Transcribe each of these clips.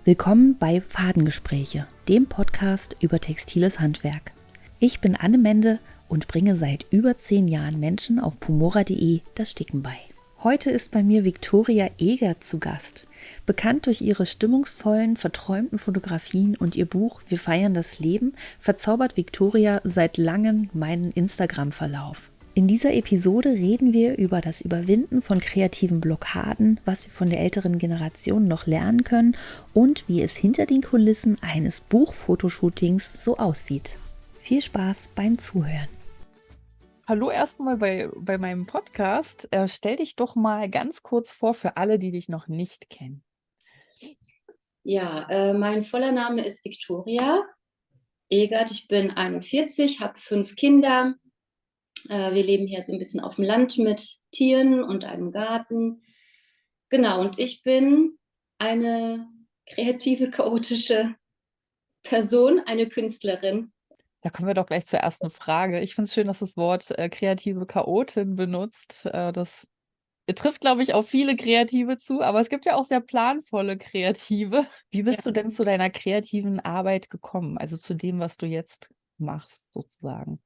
Willkommen bei Fadengespräche, dem Podcast über textiles Handwerk. Ich bin Anne Mende und bringe seit über 10 Jahren Menschen auf pumora.de das Sticken bei. Heute ist bei mir Viktoria Eger zu Gast. Bekannt durch ihre stimmungsvollen, verträumten Fotografien und ihr Buch Wir feiern das Leben, verzaubert Viktoria seit langem meinen Instagram-Verlauf. In dieser Episode reden wir über das Überwinden von kreativen Blockaden, was wir von der älteren Generation noch lernen können und wie es hinter den Kulissen eines Buchfotoshootings so aussieht. Viel Spaß beim Zuhören. Hallo erstmal bei meinem Podcast. Stell dich doch mal ganz kurz vor für alle, die dich noch nicht kennen. Ja, mein voller Name ist Viktoria Egert. Ich bin 41, habe 5 Kinder. Wir leben hier so ein bisschen auf dem Land mit Tieren und einem Garten. Genau, und ich bin eine kreative, chaotische Person, eine Künstlerin. Da kommen wir doch gleich zur ersten Frage. Ich finde es schön, dass du das Wort kreative Chaotin benutzt. Das trifft, glaube ich, auf viele Kreative zu, aber es gibt ja auch sehr planvolle Kreative. Wie bist du denn zu deiner kreativen Arbeit gekommen? Also zu dem, was du jetzt machst, sozusagen?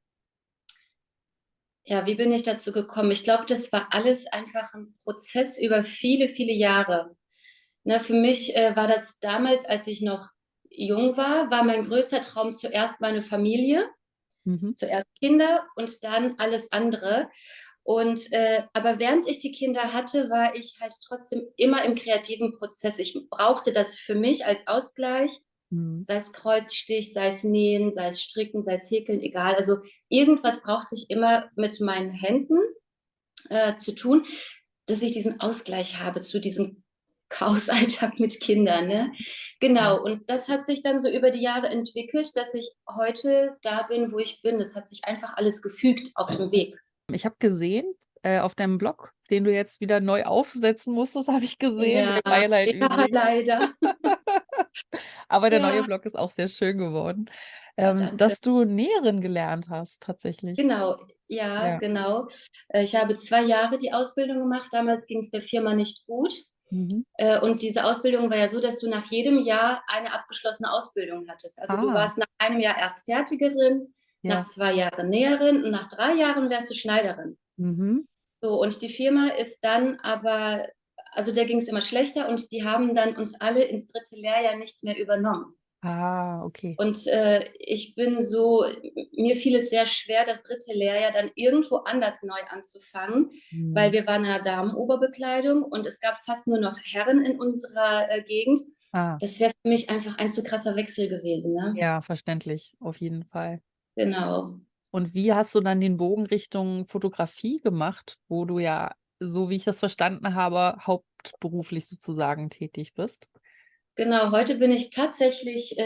Ja, wie bin ich dazu gekommen? Ich glaube, das war alles einfach ein Prozess über viele, viele Jahre. Ne, für mich war das damals, als ich noch jung war mein größter Traum zuerst meine Familie. Mhm. Zuerst Kinder und dann alles andere. Und aber während ich die Kinder hatte, war ich halt trotzdem immer im kreativen Prozess. Ich brauchte das für mich als Ausgleich, Mhm. sei es Kreuzstich, sei es Nähen, sei es Stricken, sei es Häkeln, egal. Also irgendwas brauchte ich immer mit meinen Händen zu tun, dass ich diesen Ausgleich habe zu diesem Chaosalltag mit Kindern. Ne? Genau, und das hat sich dann so über die Jahre entwickelt, dass ich heute da bin, wo ich bin. Das hat sich einfach alles gefügt auf dem Weg. Ich habe gesehen, auf deinem Blog, den du jetzt wieder neu aufsetzen musstest, habe ich gesehen. Ja, Mein Beileid ja, übrigens. leider. Aber der neue Ja, Blog ist auch sehr schön geworden. danke. Dass du Näherin gelernt hast, tatsächlich. Genau, ja, Ja. genau. Ich habe 2 Jahre die Ausbildung gemacht. Damals ging es der Firma nicht gut. Mhm. Und diese Ausbildung war ja so, dass du nach jedem Jahr eine abgeschlossene Ausbildung hattest. Also du Ah, warst nach einem Jahr erst Fertigerin, nach ja. 2 Jahren Näherin und nach 3 Jahren wärst du Schneiderin. Mhm. So, und die Firma ist dann aber, also der ging es immer schlechter und die haben dann uns alle ins 3. Lehrjahr nicht mehr übernommen. Ah, okay. Und ich bin so, mir fiel es sehr schwer, das 3. Lehrjahr dann irgendwo anders neu anzufangen, weil Mhm. wir waren in einer Damenoberbekleidung und es gab fast nur noch Herren in unserer Gegend. Ah, Das wäre für mich einfach ein zu krasser Wechsel gewesen, ne? ja, verständlich, auf jeden Fall. Genau. Und wie hast du dann den Bogen Richtung Fotografie gemacht, wo du ja, so wie ich das verstanden habe, hauptberuflich sozusagen tätig bist? Genau, heute bin ich tatsächlich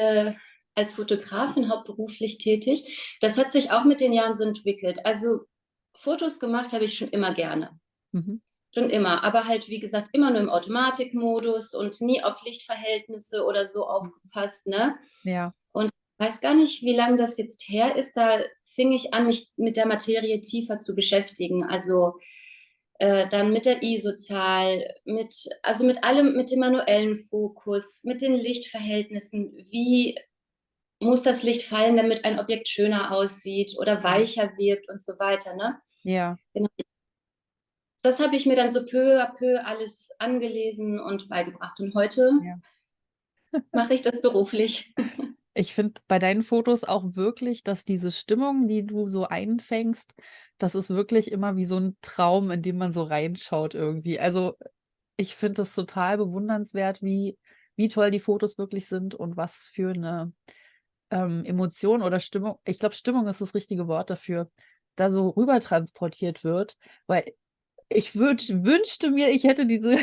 als Fotografin hauptberuflich tätig. Das hat sich auch mit den Jahren so entwickelt. Also Fotos gemacht habe ich schon immer gerne. Mhm. Schon immer, aber halt, wie gesagt, immer nur im Automatikmodus und nie auf Lichtverhältnisse oder so aufgepasst, ne? Ja. Und ich weiß gar nicht, wie lange das jetzt her ist. Da fing ich an, mich mit der Materie tiefer zu beschäftigen. Also dann mit der ISO-Zahl, also mit allem, mit dem manuellen Fokus, mit den Lichtverhältnissen. Wie muss das Licht fallen, damit ein Objekt schöner aussieht oder weicher wirkt und so weiter, ne? Ja. Genau. Das habe ich mir dann so peu à peu alles angelesen und beigebracht. Und heute Ja. mache ich das beruflich. Ich finde bei deinen Fotos auch wirklich, dass diese Stimmung, die du so einfängst, das ist wirklich immer wie so ein Traum, in den man so reinschaut irgendwie. Also, ich finde das total bewundernswert, wie toll die Fotos wirklich sind und was für eine Emotion oder Stimmung, ich glaube, Stimmung ist das richtige Wort dafür, da so rüber transportiert wird, weil ich wünschte mir, ich hätte diese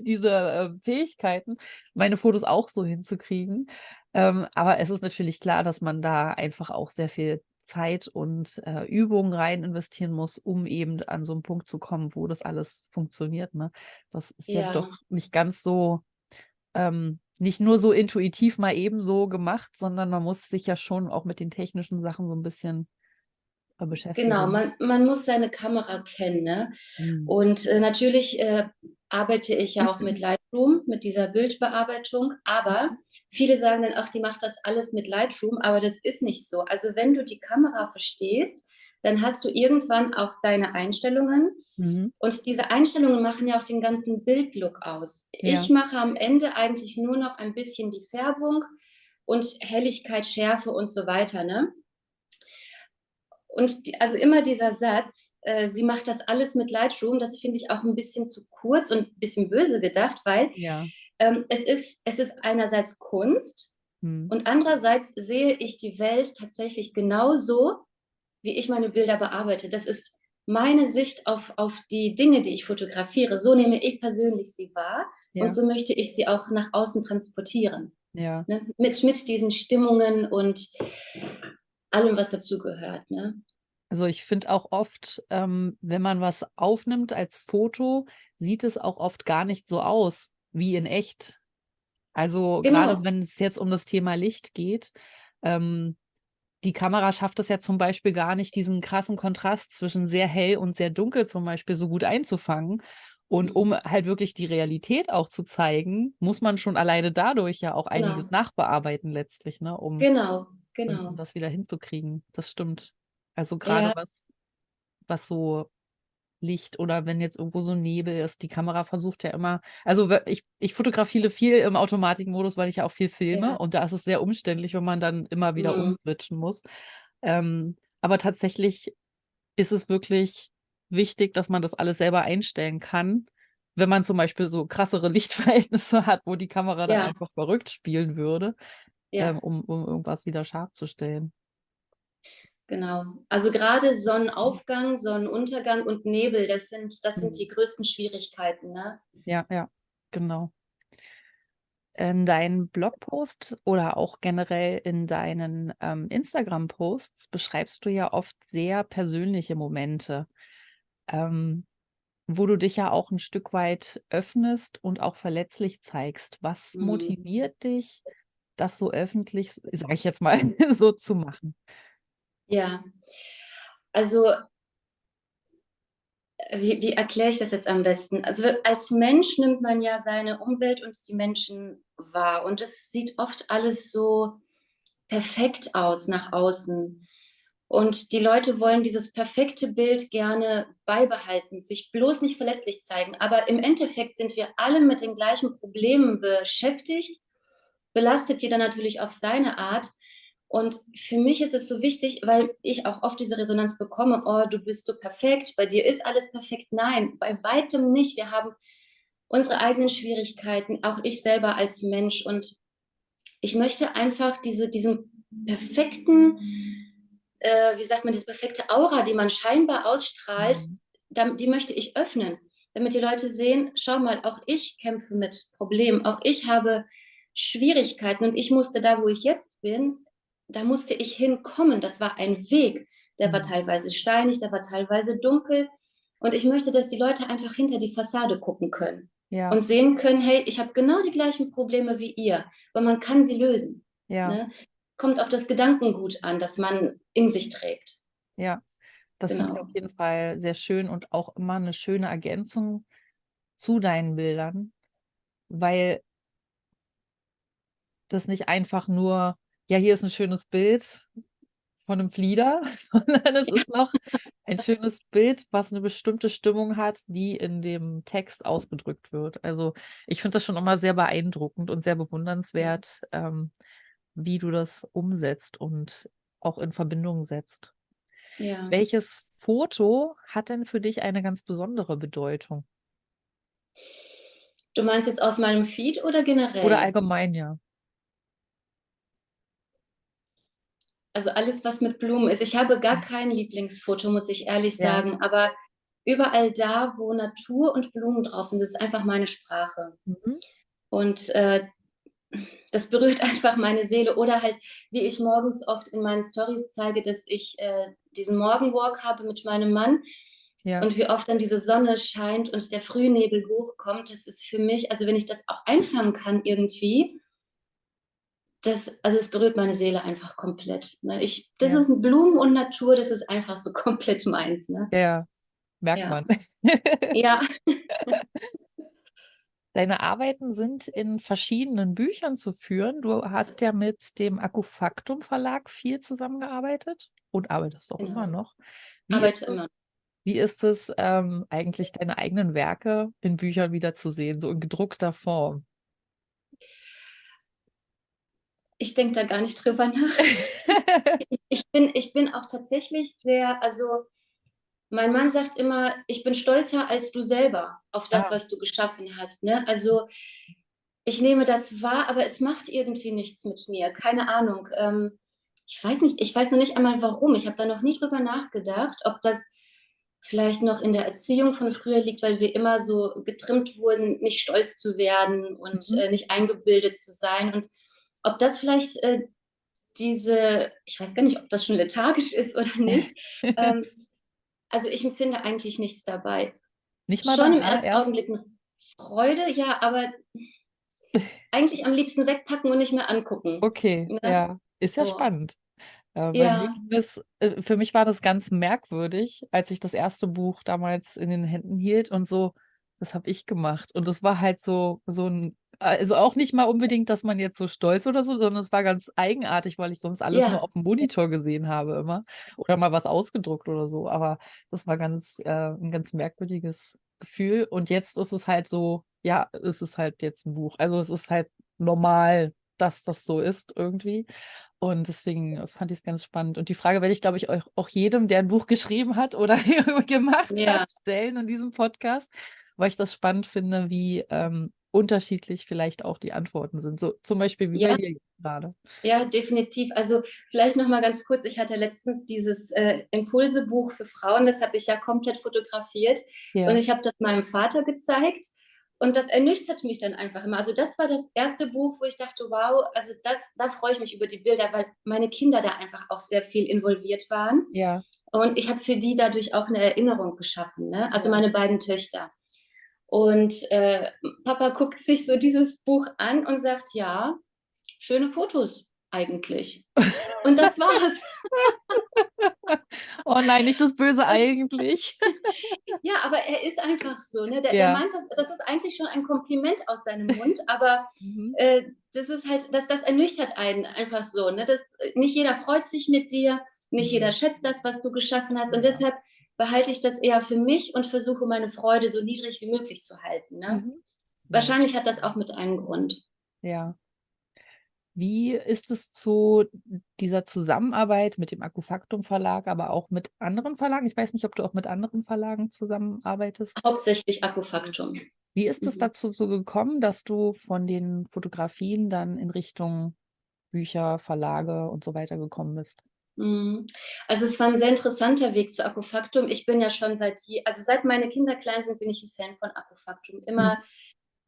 diese, Fähigkeiten, meine Fotos auch so hinzukriegen. Aber es ist natürlich klar, dass man da einfach auch sehr viel Zeit und, Übung rein investieren muss, um eben an so 'n Punkt zu kommen, wo das alles funktioniert, ne? Das ist ja Ja, doch nicht ganz so nicht nur so intuitiv mal eben so gemacht, sondern man muss sich ja schon auch mit den technischen Sachen so 'n bisschen, genau. beschäftigen. Man muss seine Kamera kennen, ne? Mhm. Und natürlich arbeite ich ja auch mit Lightroom, mit dieser Bildbearbeitung. Aber viele sagen dann, ach, die macht das alles mit Lightroom, aber das ist nicht so. Also wenn du die Kamera verstehst, dann hast du irgendwann auch deine Einstellungen. Mhm. Und diese Einstellungen machen ja auch den ganzen Bildlook aus. Ja. Ich mache am Ende eigentlich nur noch ein bisschen die Färbung und Helligkeit, Schärfe und so weiter, ne? Und also immer dieser Satz, sie macht das alles mit Lightroom, das finde ich auch ein bisschen zu kurz und ein bisschen böse gedacht, weil Ja. es ist einerseits Kunst Mhm. und andererseits sehe ich die Welt tatsächlich genauso, wie ich meine Bilder bearbeite. Das ist meine Sicht auf die Dinge, die ich fotografiere. So nehme ich persönlich sie wahr und Ja. so möchte ich sie auch nach außen transportieren. Ja. Ne? Mit diesen Stimmungen und allem, was dazugehört. Ne? Also ich finde auch oft, wenn man was aufnimmt als Foto, sieht es auch oft gar nicht so aus wie in echt. Also gerade Genau, wenn es jetzt um das Thema Licht geht, ähm, die Kamera schafft es ja zum Beispiel gar nicht, diesen krassen Kontrast zwischen sehr hell und sehr dunkel zum Beispiel so gut einzufangen. Und um halt wirklich die Realität auch zu zeigen, muss man schon alleine dadurch ja auch einiges genau, nachbearbeiten letztlich, ne, um genau, um genau. das wieder hinzukriegen. Das stimmt. Also gerade Ja, was so Licht oder wenn jetzt irgendwo so Nebel ist, die Kamera versucht ja immer, also ich fotografiere viel im Automatikmodus, weil ich ja auch viel filme ja, und da ist es sehr umständlich, wenn man dann immer wieder mm, umswitchen muss. Aber tatsächlich ist es wirklich wichtig, dass man das alles selber einstellen kann, wenn man zum Beispiel so krassere Lichtverhältnisse hat, wo die Kamera dann ja, einfach verrückt spielen würde, ja, um irgendwas wieder scharf zu stellen. genau. Also gerade Sonnenaufgang, Sonnenuntergang und Nebel, das sind Mhm. die größten Schwierigkeiten, ne? Ja, ja, genau. In deinen Blogpost oder auch generell in deinen Instagram-Posts beschreibst du ja oft sehr persönliche Momente, ähm, wo du dich ja auch ein Stück weit öffnest und auch verletzlich zeigst. Was Mm, motiviert dich, das so öffentlich, sage ich jetzt mal, so zu machen? ja, also wie erkläre ich das jetzt am besten? Also als Mensch nimmt man ja seine Umwelt und die Menschen wahr und es sieht oft alles so perfekt aus nach außen. Und die Leute wollen dieses perfekte Bild gerne beibehalten, sich bloß nicht verletzlich zeigen. Aber im Endeffekt sind wir alle mit den gleichen Problemen beschäftigt, belastet jeder natürlich auf seine Art. Und für mich ist es so wichtig, weil ich auch oft diese Resonanz bekomme, oh, du bist so perfekt, bei dir ist alles perfekt. Nein, bei weitem nicht. Wir haben unsere eigenen Schwierigkeiten, auch ich selber als Mensch. Und ich möchte einfach diesen perfekten, wie sagt man, diese perfekte Aura, die man scheinbar ausstrahlt, Mhm. die möchte ich öffnen, damit die Leute sehen, schau mal, auch ich kämpfe mit Problemen, auch ich habe Schwierigkeiten und ich musste da, wo ich jetzt bin, da musste ich hinkommen. Das war ein Weg, der war Mhm. teilweise steinig, der war teilweise dunkel und ich möchte, dass die Leute einfach hinter die Fassade gucken können Ja, und sehen können, hey, ich habe genau die gleichen Probleme wie ihr, aber man kann sie lösen. ja, Ne? Kommt auf das Gedankengut an, das man in sich trägt. ja. Das finde ich auf Genau. jeden Fall sehr schön und auch immer eine schöne Ergänzung zu deinen Bildern, weil das nicht einfach nur, ja, hier ist ein schönes Bild von einem Flieder, sondern es ist noch ein schönes Bild, was eine bestimmte Stimmung hat, die in dem Text ausgedrückt wird. Also, ich finde das schon immer sehr beeindruckend und sehr Ja. bewundernswert, wie du das umsetzt und auch in Verbindung setzt. Ja. Welches Foto hat denn für dich eine ganz besondere Bedeutung? Du meinst jetzt aus meinem Feed oder Oder generell? allgemein, ja. Also alles, was mit Blumen ist. Ich habe gar kein Lieblingsfoto, muss ich ehrlich Ja. sagen. Aber überall da, wo Natur und Blumen drauf sind, das ist einfach meine Sprache. Mhm. Und das berührt einfach meine Seele. Oder halt, wie ich morgens oft in meinen Stories zeige, dass ich diesen Morgenwalk habe mit meinem Mann. Ja, Und wie oft dann diese Sonne scheint und der Frühnebel hochkommt, das ist für mich, also wenn ich das auch einfangen kann irgendwie, also es berührt meine Seele einfach komplett. Ne? Das ja. ist Blumen und Natur, das ist einfach so komplett meins. Ne? Ja, ja, merkt Ja, man. ja, Deine Arbeiten sind in verschiedenen Büchern zu führen. Du hast ja mit dem Akkufaktum Verlag viel zusammengearbeitet und arbeitest auch immer Genau, noch. Wie ist arbeite es, immer. wie ist es eigentlich, deine eigenen Werke in Büchern wiederzusehen, so in gedruckter Form? Ich denke da gar nicht drüber nach. Ich bin auch tatsächlich sehr, also mein Mann sagt immer, ich bin stolzer als du selber auf das, Ah, was du geschaffen hast. Ne? Also ich nehme das wahr, aber es macht irgendwie nichts mit mir. Keine Ahnung. Ich weiß nicht, ich weiß noch nicht einmal warum. Ich habe da noch nie drüber nachgedacht, ob das vielleicht noch in der Erziehung von früher liegt, weil wir immer so getrimmt wurden, nicht stolz zu werden und mhm. nicht eingebildet zu sein. Und ob das vielleicht diese, ich weiß gar nicht, ob das schon lethargisch ist oder nicht. Ähm, also ich empfinde eigentlich nichts dabei. Nicht mal Schon beim im ersten allerersten? Augenblick eine Freude, ja, aber eigentlich am liebsten wegpacken und nicht mehr angucken. Okay, Ne? ja. Ist ja So. spannend. Bei mir Ja, ging es, für mich war das ganz merkwürdig, als ich das erste Buch damals in den Händen hielt und so, das habe ich gemacht. Und das war halt so ein, also auch nicht mal unbedingt, dass man jetzt so stolz oder so, sondern es war ganz eigenartig, weil ich sonst alles nur ja, auf dem Monitor gesehen habe immer oder mal was ausgedruckt oder so. Aber das war ein ganz merkwürdiges Gefühl. Und jetzt ist es halt so, ja, es ist halt jetzt ein Buch. Also es ist halt normal, dass das so ist irgendwie. Und deswegen fand ich es ganz spannend. Und die Frage werde ich, glaube ich, auch jedem, der ein Buch geschrieben hat oder gemacht hat, ja. stellen in diesem Podcast, weil ich das spannend finde, wie unterschiedlich vielleicht auch die Antworten sind. So zum Beispiel wie bei Ja, dir jetzt gerade. ja, definitiv. Also vielleicht noch mal ganz kurz. Ich hatte letztens dieses Impulsebuch für Frauen, das habe ich ja komplett fotografiert und Ja, ich habe das meinem Vater gezeigt und das ernüchtert mich dann einfach immer. Also das war das erste Buch, wo ich dachte, wow, also da freue ich mich über die Bilder, weil meine Kinder da einfach auch sehr viel involviert waren ja, und ich habe für die dadurch auch eine Erinnerung geschaffen, ne? Also ja. meine beiden Töchter. Und Papa guckt sich so dieses Buch an und sagt, ja, schöne Fotos eigentlich. Und das war's. Oh nein, nicht das Böse eigentlich. Ja, aber er ist einfach so. Ne? Der Ja. meint, das ist eigentlich schon ein Kompliment aus seinem Mund, aber Mhm. das ist halt, das ernüchtert einen einfach so. Ne? Nicht jeder freut sich mit dir, nicht jeder Mhm. schätzt das, was du geschaffen hast. Und Ja. deshalb behalte ich das eher für mich und versuche meine Freude so niedrig wie möglich zu halten. Ne? Mhm. Ja. Wahrscheinlich hat das auch mit einem Grund. Ja. Wie ist es zu dieser Zusammenarbeit mit dem Akkufaktum Verlag, aber auch mit anderen Verlagen? Ich weiß nicht, ob du auch mit anderen Verlagen zusammenarbeitest. Hauptsächlich Akkufaktum. Wie ist es Mhm. dazu so gekommen, dass du von den Fotografien dann in Richtung Bücher, Verlage und so weiter gekommen bist? Mhm. Also es war ein sehr interessanter Weg zu Akkufaktum. Ich bin ja schon also seit meine Kinder klein sind, bin ich ein Fan von Akkufaktum. Mhm. Immer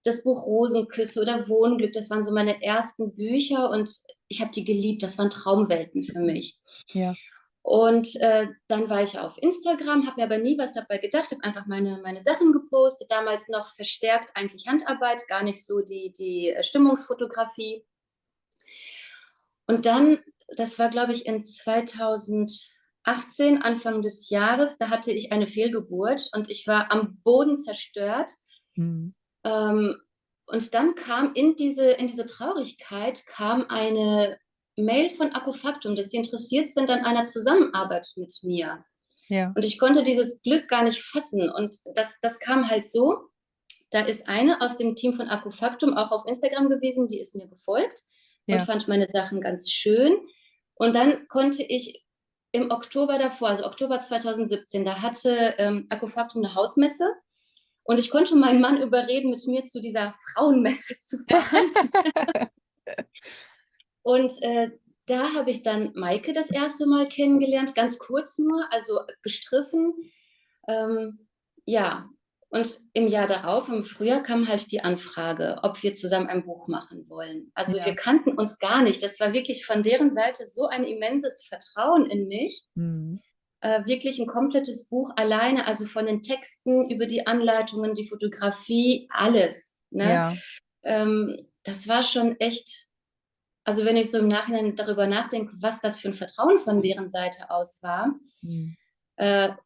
das Buch Rosenküsse oder Wohnglück, das waren so meine ersten Bücher und ich habe die geliebt. Das waren Traumwelten für mich. Ja, Und dann war ich auf Instagram, habe mir aber nie was dabei gedacht, habe einfach meine Sachen gepostet, damals noch verstärkt eigentlich Handarbeit, gar nicht so die Stimmungsfotografie. Und dann, das war, glaube ich, in 2018, Anfang des Jahres, da hatte ich eine Fehlgeburt und ich war am Boden zerstört. mhm. Ähm, und dann kam in diese Traurigkeit kam eine Mail von Akkufaktum, dass die interessiert sind an einer Zusammenarbeit mit mir. Ja, Und ich konnte dieses Glück gar nicht fassen. Und das kam halt so. Da ist eine aus dem Team von Akkufaktum auch auf Instagram gewesen, die ist mir gefolgt und ja, fand meine Sachen ganz schön. Und dann konnte ich im Oktober davor, also Oktober 2017, da hatte Akkufaktum eine Hausmesse und ich konnte meinen Mann überreden, mit mir zu dieser Frauenmesse zu fahren. Und da habe ich dann Maike das erste Mal kennengelernt, ganz kurz nur, also gestriffen. Ähm, ja, und im Jahr darauf, im Frühjahr, kam halt die Anfrage, ob wir zusammen ein Buch machen wollen. Also wir ja. kannten uns gar nicht. Das war wirklich von deren Seite so ein immenses Vertrauen in mich. Mhm. Wirklich ein komplettes Buch alleine, also von den Texten über die Anleitungen, die Fotografie, alles. Ne? Ja. Das war schon echt, also wenn ich so im Nachhinein darüber nachdenke, was das für ein Vertrauen von deren Seite aus war, Mhm.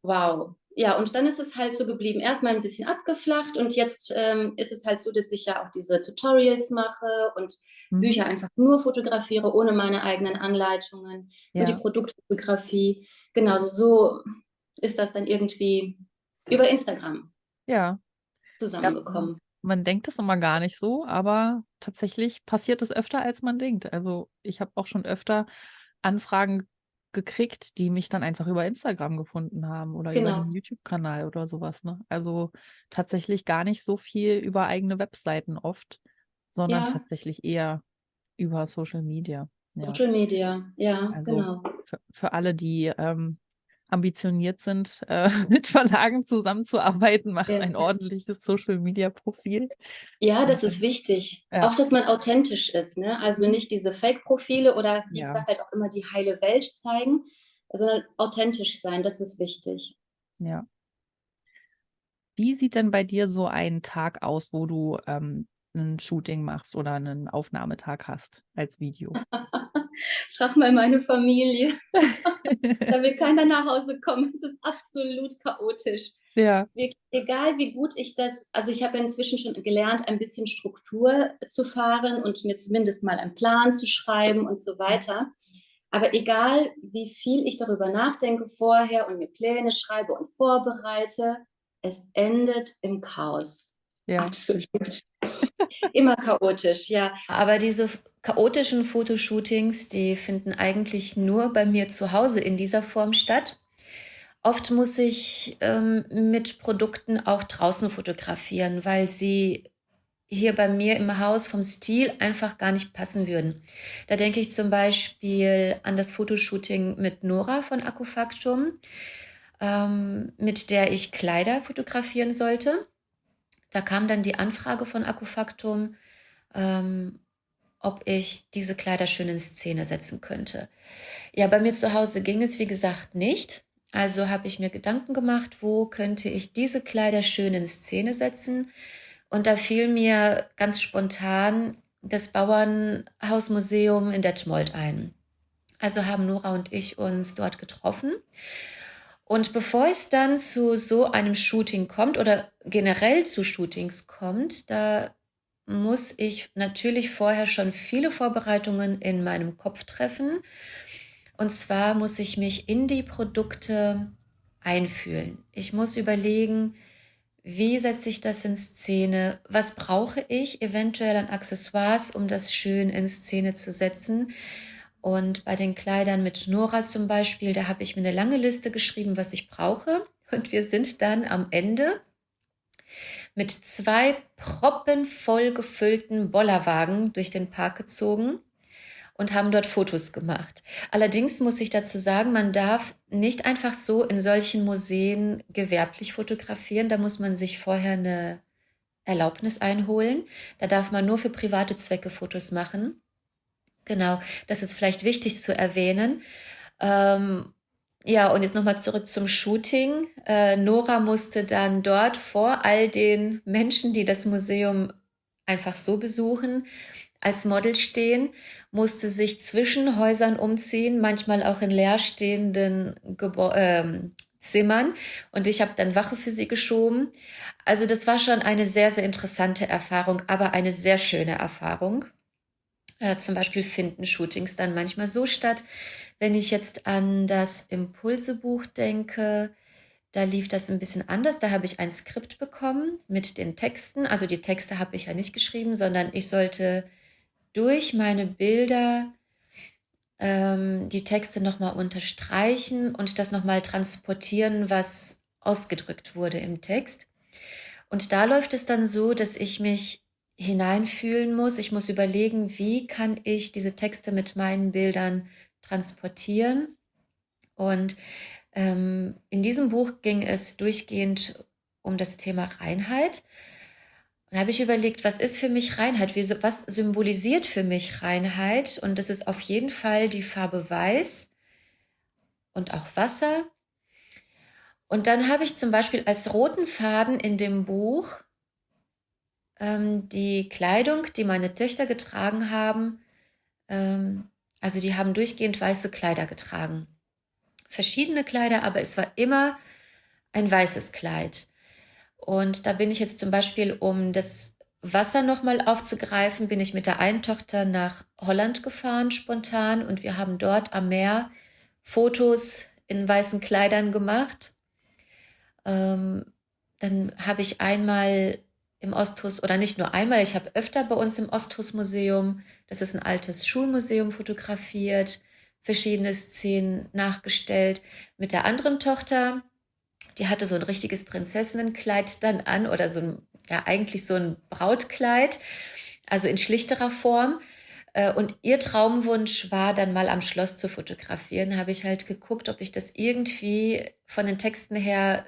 wow. ja, und dann ist es halt so geblieben, erstmal ein bisschen abgeflacht und jetzt ist es halt so, dass ich ja auch diese Tutorials mache und Mhm. Bücher einfach nur fotografiere, ohne meine eigenen Anleitungen und die Ja, Produktfotografie. Genau, so ist das dann irgendwie über Instagram ja. Ja, zusammengekommen. man denkt es immer gar nicht so, aber tatsächlich passiert es öfter, als man denkt. Also ich habe auch schon öfter Anfragen gekriegt, die mich dann einfach über Instagram gefunden haben oder über Genau, einen YouTube-Kanal oder sowas, ne? Also tatsächlich gar nicht so viel über eigene Webseiten oft, sondern ja, tatsächlich eher über Social Media. Ja, Social Media, ja, also genau. für alle, die ambitioniert sind, mit Verlagen zusammenzuarbeiten, macht Ja. ein ordentliches Social-Media-Profil. Ja, das Und ist dann, wichtig. ja, Auch, dass man authentisch ist, ne? Also mhm. nicht diese Fake-Profile oder wie Ja, gesagt halt auch immer die heile Welt zeigen, sondern authentisch sein, das ist wichtig. ja. Wie sieht denn bei dir so ein Tag aus, wo du 'n Shooting machst oder einen Aufnahmetag hast als Video? Frag mal meine Familie. Da will keiner nach Hause kommen. Es ist absolut chaotisch. Ja, Egal wie gut ich das, also ich habe ja inzwischen schon gelernt, ein bisschen Struktur zu fahren und mir zumindest mal einen Plan zu schreiben und so mhm, weiter. Aber egal wie viel ich darüber nachdenke vorher und mir Pläne schreibe und vorbereite, es endet im Chaos. ja, Absolut. Immer chaotisch, ja. Aber diese chaotischen Fotoshootings, die finden eigentlich nur bei mir zu Hause in dieser Form statt. Oft muss ich mit Produkten auch draußen fotografieren, weil sie hier bei mir im Haus vom Stil einfach gar nicht passen würden. Da denke ich zum Beispiel an das Fotoshooting mit Nora von Akkufaktum, mit der ich Kleider fotografieren sollte. Da kam dann die Anfrage von Akkufaktum, ähm, ob ich diese Kleider schön in Szene setzen könnte. Ja, bei mir zu Hause ging es, wie gesagt, nicht. Also habe ich mir Gedanken gemacht, wo könnte ich diese Kleider schön in Szene setzen. Und da fiel mir ganz spontan das Bauernhausmuseum in Detmold ein. Also haben Nora und ich uns dort getroffen. Und bevor es dann zu so einem Shooting kommt oder generell zu Shootings kommt, da muss ich natürlich vorher schon viele Vorbereitungen in meinem Kopf treffen. Und zwar muss ich mich in die Produkte einfühlen. Ich muss überlegen, wie setze ich das in Szene? Was brauche ich eventuell an Accessoires, um das schön in Szene zu setzen? Und bei den Kleidern mit Nora zum Beispiel, da habe ich mir eine lange Liste geschrieben, was ich brauche. Und wir sind dann am Ende mit 2 proppenvoll gefüllten Bollerwagen durch den Park gezogen und haben dort Fotos gemacht. Allerdings muss ich dazu sagen, man darf nicht einfach so in solchen Museen gewerblich fotografieren. Da muss man sich vorher eine Erlaubnis einholen. Da darf man nur für private Zwecke Fotos machen. Genau, das ist vielleicht wichtig zu erwähnen. Ähm, ja, und jetzt nochmal zurück zum Shooting. Nora musste dann dort vor all den Menschen, die das Museum einfach so besuchen, als Model stehen, musste sich zwischen Häusern umziehen, manchmal auch in leerstehenden Zimmern. Und ich habe dann Wache für sie geschoben. Also das war schon eine sehr, sehr interessante Erfahrung, aber eine sehr schöne Erfahrung. Zum Beispiel finden Shootings dann manchmal so statt. Wenn ich jetzt an das Impulsebuch denke, da lief das ein bisschen anders. Da habe ich ein Skript bekommen mit den Texten. Also die Texte habe ich ja nicht geschrieben, sondern ich sollte durch meine Bilder die Texte nochmal unterstreichen und das nochmal transportieren, was ausgedrückt wurde im Text. Und da läuft es dann so, dass ich mich hineinfühlen muss. Ich muss überlegen, wie kann ich diese Texte mit meinen Bildern transportieren. Und in diesem Buch ging es durchgehend um das Thema Reinheit. Und da habe ich überlegt, was ist für mich Reinheit? Was symbolisiert für mich Reinheit? Und das ist auf jeden Fall die Farbe Weiß und auch Wasser. Und dann habe ich zum Beispiel als roten Faden in dem Buch die Kleidung, die meine Töchter getragen haben. Also die haben durchgehend weiße Kleider getragen. Verschiedene Kleider, aber es war immer ein weißes Kleid. Und da bin ich jetzt zum Beispiel, um das Wasser nochmal aufzugreifen, bin ich mit der einen Tochter nach Holland gefahren, spontan. Und wir haben dort am Meer Fotos in weißen Kleidern gemacht. Dann habe ich einmal im Osthus, oder nicht nur einmal, ich habe öfter bei uns im Osthus-Museum, das ist ein altes Schulmuseum, fotografiert, verschiedene Szenen nachgestellt. Mit der anderen Tochter, die hatte so ein richtiges Prinzessinnenkleid dann an oder so ein, ja, eigentlich so ein Brautkleid, also in schlichterer Form. Und ihr Traumwunsch war dann mal am Schloss zu fotografieren. Habe ich halt geguckt, ob ich das irgendwie von den Texten her,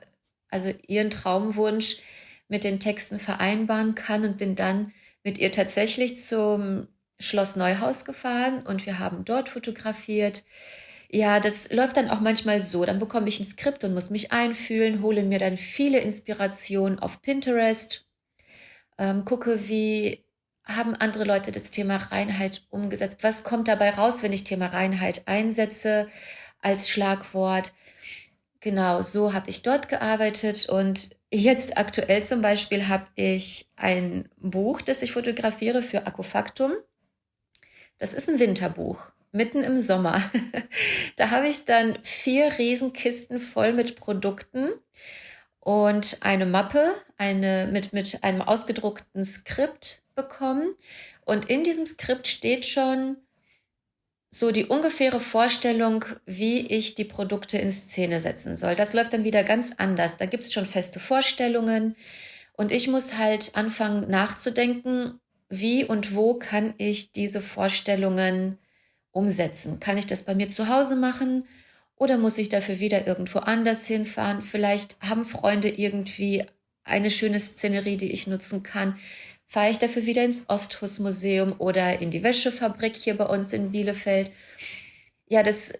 also ihren Traumwunsch mit den Texten vereinbaren kann und bin dann mit ihr tatsächlich zum Schloss Neuhaus gefahren und wir haben dort fotografiert. Ja, das läuft dann auch manchmal so. Dann bekomme ich ein Skript und muss mich einfühlen, hole mir dann viele Inspirationen auf Pinterest, gucke, wie haben andere Leute das Thema Reinheit umgesetzt. Was kommt dabei raus, wenn ich Thema Reinheit einsetze als Schlagwort? Genau, so habe ich dort gearbeitet und jetzt aktuell zum Beispiel habe ich ein Buch, das ich fotografiere für Akkufaktum. Das ist ein Winterbuch, mitten im Sommer. Da habe ich dann 4 Riesenkisten voll mit Produkten und eine Mappe, mit einem ausgedruckten Skript bekommen. Und in diesem Skript steht schon so die ungefähre Vorstellung, wie ich die Produkte in Szene setzen soll. Das läuft dann wieder ganz anders. Da gibt es schon feste Vorstellungen und ich muss halt anfangen nachzudenken, wie und wo kann ich diese Vorstellungen umsetzen? Kann ich das bei mir zu Hause machen oder muss ich dafür wieder irgendwo anders hinfahren? Vielleicht haben Freunde irgendwie eine schöne Szenerie, die ich nutzen kann. Fahre ich dafür wieder ins Osthus-Museum oder in die Wäschefabrik hier bei uns in Bielefeld? Ja, das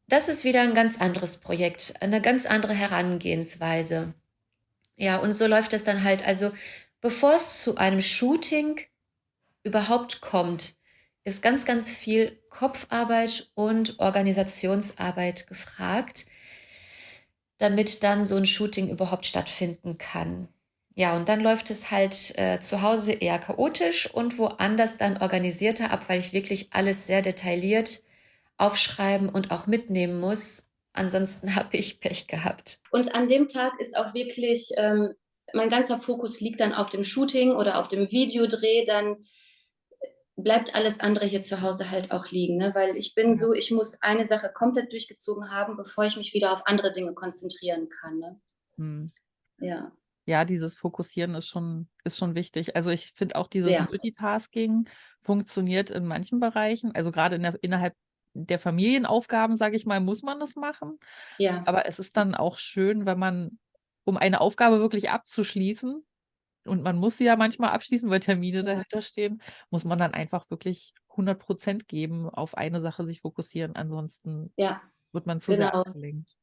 ist wieder ein ganz anderes Projekt, eine ganz andere Herangehensweise. Ja, und so läuft das dann halt. Also, bevor es zu einem Shooting überhaupt kommt, ist ganz, ganz viel Kopfarbeit und Organisationsarbeit gefragt, damit dann so ein Shooting überhaupt stattfinden kann. Ja, und dann läuft es halt zu Hause eher chaotisch und woanders dann organisierter ab, weil ich wirklich alles sehr detailliert aufschreiben und auch mitnehmen muss. Ansonsten habe ich Pech gehabt. Und an dem Tag ist auch wirklich, mein ganzer Fokus liegt dann auf dem Shooting oder auf dem Videodreh, dann bleibt alles andere hier zu Hause halt auch liegen, ne? Weil ich bin so, ich muss eine Sache komplett durchgezogen haben, bevor ich mich wieder auf andere Dinge konzentrieren kann, ne? Hm. Ja. Ja, dieses Fokussieren ist schon wichtig. Also ich finde auch dieses Sehr. Multitasking funktioniert in manchen Bereichen. Also gerade innerhalb der Familienaufgaben, sage ich mal, muss man das machen. Ja. Aber es ist dann auch schön, wenn man, um eine Aufgabe wirklich abzuschließen, und man muss sie ja manchmal abschließen, weil Termine dahinter stehen, muss man dann einfach wirklich 100% geben, auf eine Sache sich fokussieren. Ansonsten Ja, wird man zu sehr genau. abgelenkt.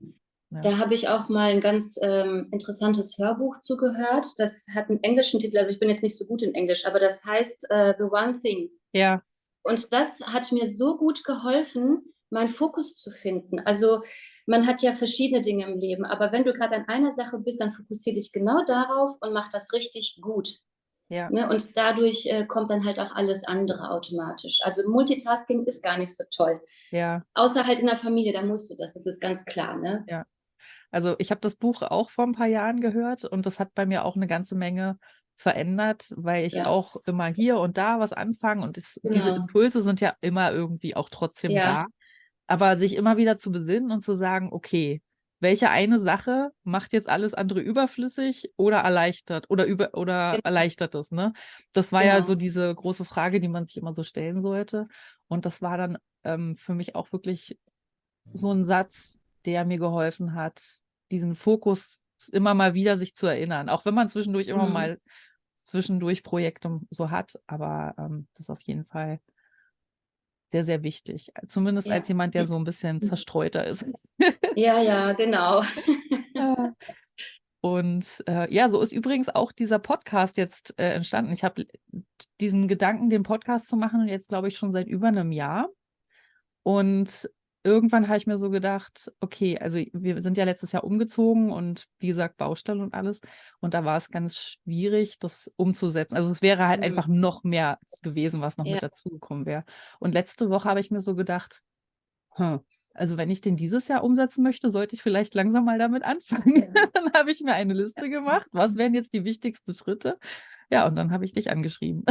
Ja. Da habe ich auch mal ein ganz interessantes Hörbuch zugehört. Das hat einen englischen Titel, also ich bin jetzt nicht so gut in Englisch, aber das heißt The One Thing. Ja, Und das hat mir so gut geholfen, meinen Fokus zu finden. Also man hat ja verschiedene Dinge im Leben, aber wenn du gerade an einer Sache bist, dann fokussiere dich genau darauf und mach das richtig gut. ja, Ne? Und dadurch kommt dann halt auch alles andere automatisch. Also Multitasking ist gar nicht so toll. ja, Außer halt in der Familie, da musst du das ist ganz klar. Ne? ja. Also ich habe das Buch auch vor ein paar Jahren gehört und das hat bei mir auch eine ganze Menge verändert, weil ich Ja, auch immer hier und da was anfange und diese genau. Impulse sind ja immer irgendwie auch trotzdem Ja, da. Aber sich immer wieder zu besinnen und zu sagen, okay, welche eine Sache macht jetzt alles andere überflüssig oder erleichtert oder erleichtert es, ne? Das war ja so genau. diese große Frage, die man sich immer so stellen sollte. Und das war dann für mich auch wirklich so ein Satz, der mir geholfen hat, diesen Fokus immer mal wieder sich zu erinnern. Auch wenn man zwischendurch immer Mhm. mal zwischendurch Projekte so hat, aber das ist auf jeden Fall sehr, sehr wichtig. Zumindest als Ja. jemand, der so ein bisschen zerstreuter ist. Ja, ja, genau. Ja. Und ja, so ist übrigens auch dieser Podcast jetzt entstanden. Ich habe diesen Gedanken, den Podcast zu machen, jetzt glaube ich schon seit über einem Jahr. Und irgendwann habe ich mir so gedacht, okay, also wir sind ja letztes Jahr umgezogen und wie gesagt, Baustelle und alles. Und da war es ganz schwierig, das umzusetzen. Also es wäre halt Mhm. einfach noch mehr gewesen, was noch Ja. mit dazugekommen wäre. Und letzte Woche habe ich mir so gedacht, also wenn ich den dieses Jahr umsetzen möchte, sollte ich vielleicht langsam mal damit anfangen. Ja. Dann habe ich mir eine Liste gemacht. Was wären jetzt die wichtigsten Schritte? Ja, und dann habe ich dich angeschrieben.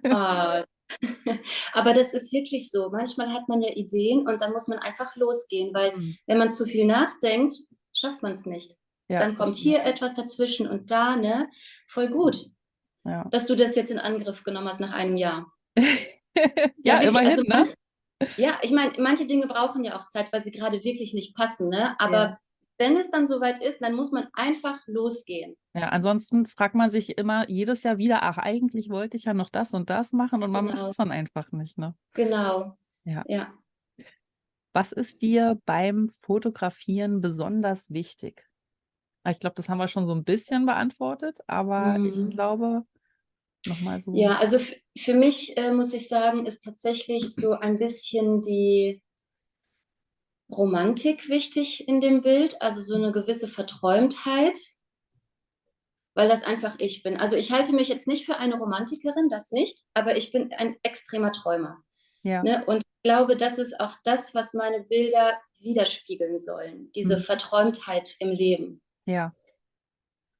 Ah. Aber das ist wirklich so. Manchmal hat man ja Ideen und dann muss man einfach losgehen, weil Mhm. wenn man zu viel nachdenkt, schafft man es nicht. Ja, Dann das kommt stimmt. hier etwas dazwischen und da, ne? Voll gut, Ja. dass du das jetzt in Angriff genommen hast nach einem Jahr. Ja, Ja, wirklich. immerhin, Also ne? ja, ich meine, manche Dinge brauchen ja auch Zeit, weil sie gerade wirklich nicht passen, ne? Ja. Aber wenn es dann soweit ist, dann muss man einfach losgehen. Ja, ansonsten fragt man sich immer jedes Jahr wieder, ach, eigentlich wollte ich ja noch das und das machen und man macht Genau, es dann einfach nicht, ne? genau. Ja. Ja. Was ist dir beim Fotografieren besonders wichtig? Ich glaube, das haben wir schon so ein bisschen beantwortet, aber ich Mhm. glaube, noch mal so. Ja, also für mich muss ich sagen, ist tatsächlich so ein bisschen die Romantik wichtig in dem Bild, also so eine gewisse Verträumtheit, weil das einfach ich bin. Also ich halte mich jetzt nicht für eine Romantikerin, das nicht, aber ich bin ein extremer Träumer. Ja. Ne? Und ich glaube, das ist auch das, was meine Bilder widerspiegeln sollen, diese Mhm. Verträumtheit im Leben. Ja.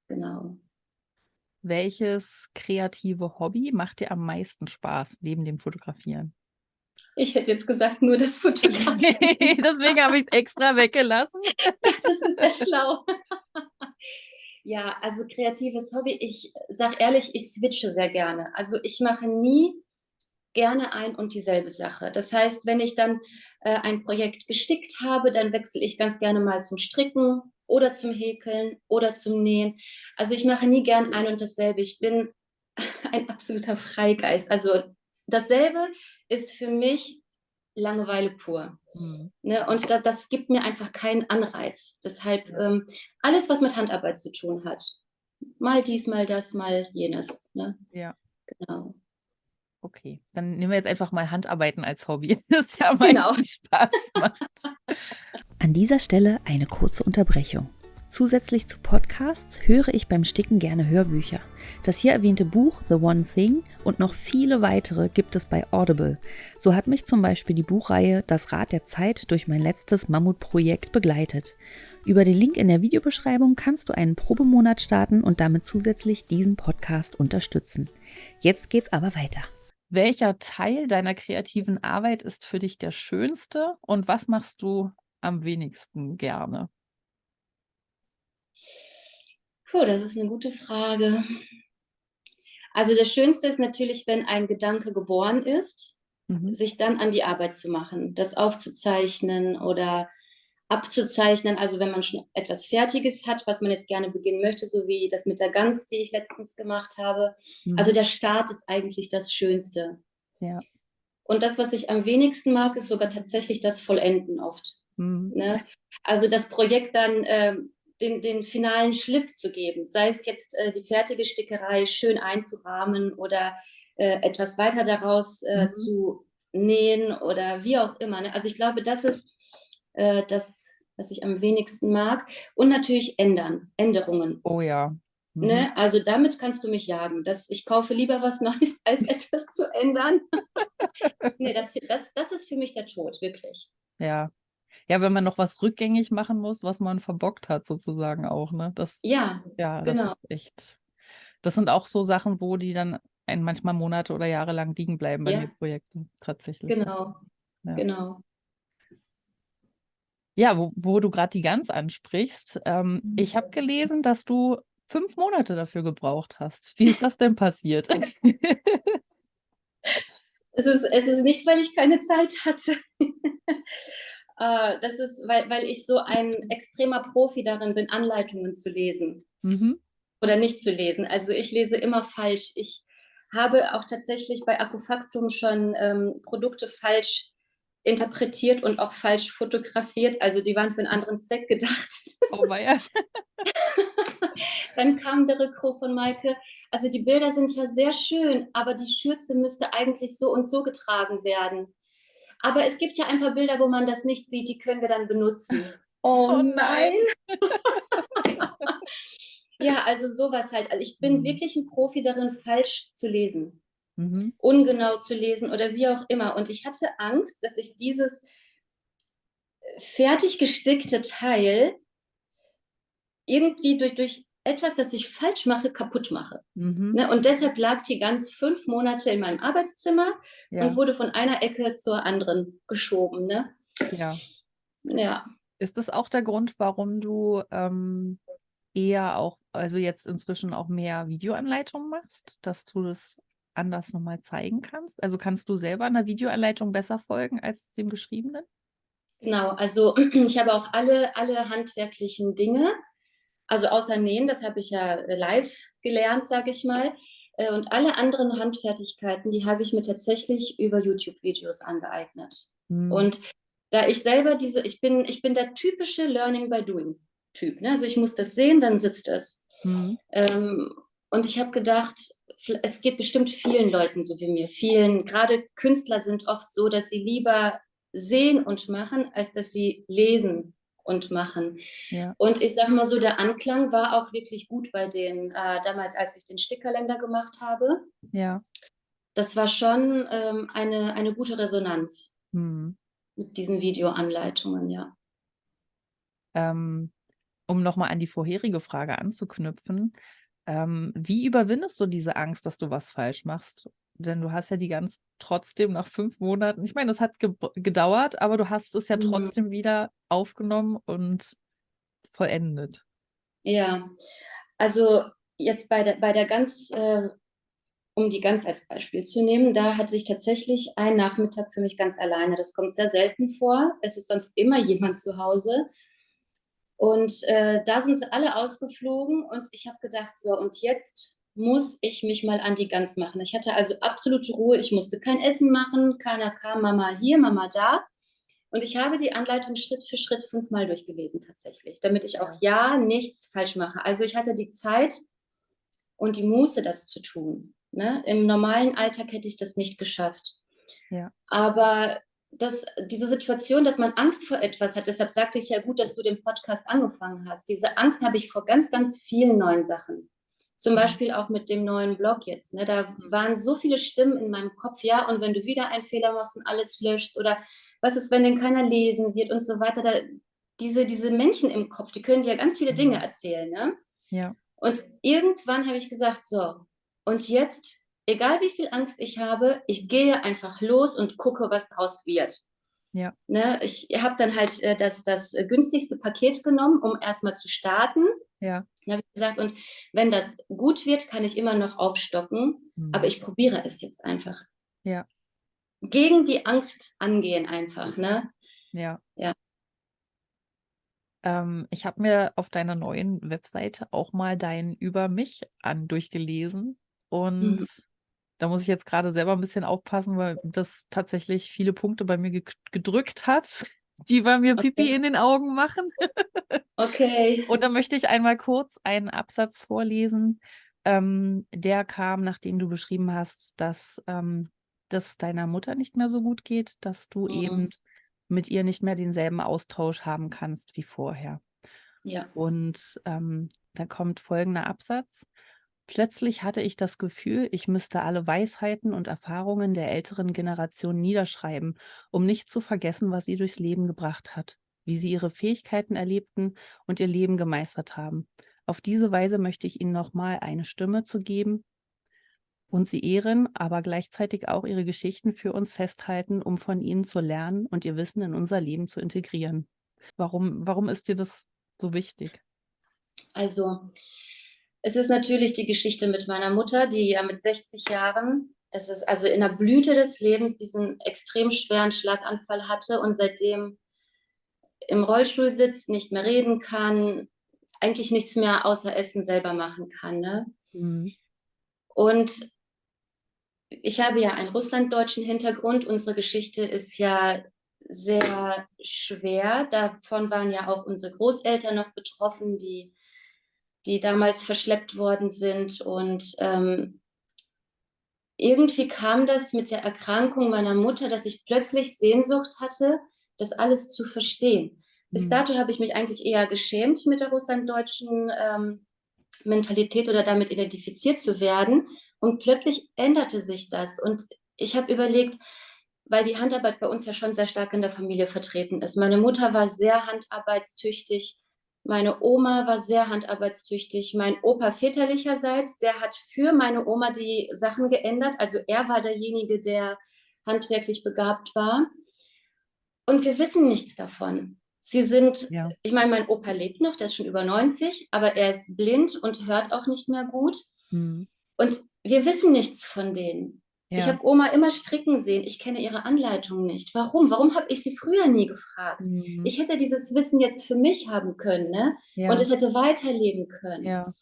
Genau. Welches kreative Hobby macht dir am meisten Spaß neben dem Fotografieren? Ich hätte jetzt gesagt, nur das Fotografieren. Deswegen habe ich's extra weggelassen. Ja, das ist sehr schlau. Ja, also kreatives Hobby. Ich sage ehrlich, ich switche sehr gerne. Also ich mache nie gerne ein und dieselbe Sache. Das heißt, wenn ich dann ein Projekt gestickt habe, dann wechsle ich ganz gerne mal zum Stricken oder zum Häkeln oder zum Nähen. Also ich mache nie gern ein und dasselbe. Ich bin ein absoluter Freigeist. Also dasselbe ist für mich Langeweile pur. Mhm. Ne? Und das gibt mir einfach keinen Anreiz. Deshalb alles, was mit Handarbeit zu tun hat. Mal dies, mal das, mal jenes. Ne? Ja. Genau. Okay, dann nehmen wir jetzt einfach mal Handarbeiten als Hobby, das ja am Genau. meisten Spaß macht. An dieser Stelle eine kurze Unterbrechung. Zusätzlich zu Podcasts höre ich beim Sticken gerne Hörbücher. Das hier erwähnte Buch The One Thing und noch viele weitere gibt es bei Audible. So hat mich zum Beispiel die Buchreihe Das Rad der Zeit durch mein letztes Mammutprojekt begleitet. Über den Link in der Videobeschreibung kannst du einen Probemonat starten und damit zusätzlich diesen Podcast unterstützen. Jetzt geht's aber weiter. Welcher Teil deiner kreativen Arbeit ist für dich der schönste und was machst du am wenigsten gerne? Puh, das ist eine gute Frage. Also das Schönste ist natürlich, wenn ein Gedanke geboren ist, Mhm. sich dann an die Arbeit zu machen, das aufzuzeichnen oder abzuzeichnen. Also wenn man schon etwas Fertiges hat, was man jetzt gerne beginnen möchte, so wie das mit der Gans, die ich letztens gemacht habe. Also Mhm. der Start ist eigentlich das Schönste. Ja. Und das, was ich am wenigsten mag, ist sogar tatsächlich das Vollenden oft. Mhm. Ne? Also das Projekt dann den finalen Schliff zu geben, sei es jetzt die fertige Stickerei schön einzurahmen oder etwas weiter daraus Mhm. zu nähen oder wie auch immer. Ne? Also ich glaube, das ist das, was ich am wenigsten mag. Und natürlich Änderungen. Oh ja. Mhm. Ne? Also damit kannst du mich jagen. Ich kaufe lieber was Neues, als etwas zu ändern. Nee, das ist für mich der Tod, wirklich. Ja. Ja, wenn man noch was rückgängig machen muss, was man verbockt hat sozusagen auch, ne? Das Ja, das genau. ist echt, das sind auch so Sachen, wo die dann einen manchmal Monate oder Jahre lang liegen bleiben bei mir, Ja, Projekte tatsächlich. genau, Ja. genau. Ja, wo du gerade die Gans ansprichst, ich habe gelesen, dass du 5 Monate dafür gebraucht hast. Wie ist das denn passiert? Es ist nicht, weil ich keine Zeit hatte. Das ist, weil ich so ein extremer Profi darin bin, Anleitungen zu lesen Mhm. oder nicht zu lesen. Also ich lese immer falsch. Ich habe auch tatsächlich bei Akkufaktum schon Produkte falsch interpretiert und auch falsch fotografiert. Also die waren für einen anderen Zweck gedacht. Oh weia. Dann kam der Rückruf von Maike. Also die Bilder sind ja sehr schön, aber die Schürze müsste eigentlich so und so getragen werden. Aber es gibt ja ein paar Bilder, wo man das nicht sieht, die können wir dann benutzen. Oh Oh nein. Ja, also sowas halt. Also ich bin wirklich ein Profi darin, falsch zu lesen, Mhm. ungenau zu lesen oder wie auch immer. Und ich hatte Angst, dass ich dieses fertig gestickte Teil irgendwie durch etwas, das ich falsch mache, kaputt mache. Mhm. Ne? Und deshalb lag die ganz 5 Monate in meinem Arbeitszimmer Ja, und wurde von einer Ecke zur anderen geschoben. Ne? ja. Ja. Ist das auch der Grund, warum du eher auch, also jetzt inzwischen auch mehr Videoanleitungen machst, dass du das anders nochmal zeigen kannst? Also kannst du selber einer Videoanleitung besser folgen als dem Geschriebenen? Genau, also ich habe auch alle handwerklichen Dinge, also außer Nähen, das habe ich ja live gelernt, sage ich mal. Und alle anderen Handfertigkeiten, die habe ich mir tatsächlich über YouTube-Videos angeeignet. Hm. Und da ich selber ich bin der typische Learning by Doing-Typ. Ne? Also ich muss das sehen, dann sitzt es. Hm. Und ich habe gedacht, es geht bestimmt vielen Leuten so wie mir. Vielen, gerade Künstler sind oft so, dass sie lieber sehen und machen, als dass sie lesen und machen. Ja, Und ich sage mal so, der Anklang war auch wirklich gut bei den, damals, als ich den Stickkalender gemacht habe. ja. Das war schon eine gute Resonanz Hm. mit diesen Videoanleitungen, ja. Ähm, um nochmal an die vorherige Frage anzuknüpfen, wie überwindest du diese Angst, dass du was falsch machst? Denn du hast ja die ganz trotzdem nach 5 Monaten, ich meine, das hat gedauert, aber du hast es ja Mhm. trotzdem wieder aufgenommen und vollendet. Ja, also jetzt bei der ganz, um die ganz als Beispiel zu nehmen, da hatte ich tatsächlich einen Nachmittag für mich ganz alleine. Das kommt sehr selten vor. Es ist sonst immer jemand zu Hause. Und da sind sie alle ausgeflogen und ich habe gedacht, so, und jetzt muss ich mich mal an die Gans machen. Ich hatte also absolute Ruhe, ich musste kein Essen machen, keiner kam, Mama hier, Mama da. Und ich habe die Anleitung Schritt für Schritt 5-mal durchgelesen tatsächlich, damit ich auch ja nichts falsch mache. Also ich hatte die Zeit und die Muße, das zu tun. Ne? Im normalen Alltag hätte ich das nicht geschafft. Ja. Aber diese Situation, dass man Angst vor etwas hat, deshalb sagte ich ja gut, dass du den Podcast angefangen hast. Diese Angst habe ich vor ganz, ganz vielen neuen Sachen. Zum Beispiel auch mit dem neuen Blog jetzt. Ne? Da waren so viele Stimmen in meinem Kopf, ja, und wenn du wieder einen Fehler machst und alles löschst oder was ist, wenn den keiner lesen wird und so weiter. Diese Männchen im Kopf, die können dir ja ganz viele Dinge erzählen. Ne? Ja. Und irgendwann habe ich gesagt, so, und jetzt, egal wie viel Angst ich habe, ich gehe einfach los und gucke, was draus wird. Ja. Ne? Ich habe dann halt das günstigste Paket genommen, um erstmal zu starten. Ja. Dann habe ich gesagt, und wenn das gut wird, kann ich immer noch aufstocken, aber ich probiere es jetzt einfach. Ja. Gegen die Angst angehen einfach, ne? Ja. Ja. Ich habe mir auf deiner neuen Webseite auch mal dein Über mich durchgelesen und da muss ich jetzt gerade selber ein bisschen aufpassen, weil das tatsächlich viele Punkte bei mir gedrückt hat, die bei mir Pipi in den Augen machen. Okay. Und da möchte ich einmal kurz einen Absatz vorlesen. Der kam, nachdem du beschrieben hast, dass das deiner Mutter nicht mehr so gut geht, dass du eben mit ihr nicht mehr denselben Austausch haben kannst wie vorher. Ja. Und da kommt folgender Absatz. Plötzlich hatte ich das Gefühl, ich müsste alle Weisheiten und Erfahrungen der älteren Generation niederschreiben, um nicht zu vergessen, was sie durchs Leben gebracht hat, wie sie ihre Fähigkeiten erlebten und ihr Leben gemeistert haben. Auf diese Weise möchte ich ihnen nochmal eine Stimme zu geben und sie ehren, aber gleichzeitig auch ihre Geschichten für uns festhalten, um von ihnen zu lernen und ihr Wissen in unser Leben zu integrieren. Warum ist dir das so wichtig? Also, es ist natürlich die Geschichte mit meiner Mutter, die ja mit 60 Jahren, das ist also in der Blüte des Lebens, diesen extrem schweren Schlaganfall hatte und seitdem im Rollstuhl sitzt, nicht mehr reden kann, eigentlich nichts mehr außer Essen selber machen kann. Ne? Mhm. Und ich habe ja einen russlanddeutschen Hintergrund. Unsere Geschichte ist ja sehr schwer. Davon waren ja auch unsere Großeltern noch betroffen, die damals verschleppt worden sind. Und irgendwie kam das mit der Erkrankung meiner Mutter, dass ich plötzlich Sehnsucht hatte, das alles zu verstehen. Bis Mhm. dato habe ich mich eigentlich eher geschämt, mit der russlanddeutschen Mentalität oder damit identifiziert zu werden. Und plötzlich änderte sich das. Und ich habe überlegt, weil die Handarbeit bei uns ja schon sehr stark in der Familie vertreten ist. Meine Mutter war sehr handarbeitstüchtig. Meine Oma war sehr handarbeitstüchtig. Mein Opa väterlicherseits, der hat für meine Oma die Sachen geändert. Also er war derjenige, der handwerklich begabt war. Und wir wissen nichts davon. Sie sind, Ja. ich meine, mein Opa lebt noch, der ist schon über 90, aber er ist blind und hört auch nicht mehr gut. Mhm. Und wir wissen nichts von denen. Ich Ja. habe Oma immer stricken sehen. Ich kenne ihre Anleitung nicht. Warum? Warum habe ich sie früher nie gefragt? Mhm. Ich hätte dieses Wissen jetzt für mich haben können, ne? Und Ja. es hätte weiterleben können. Ja.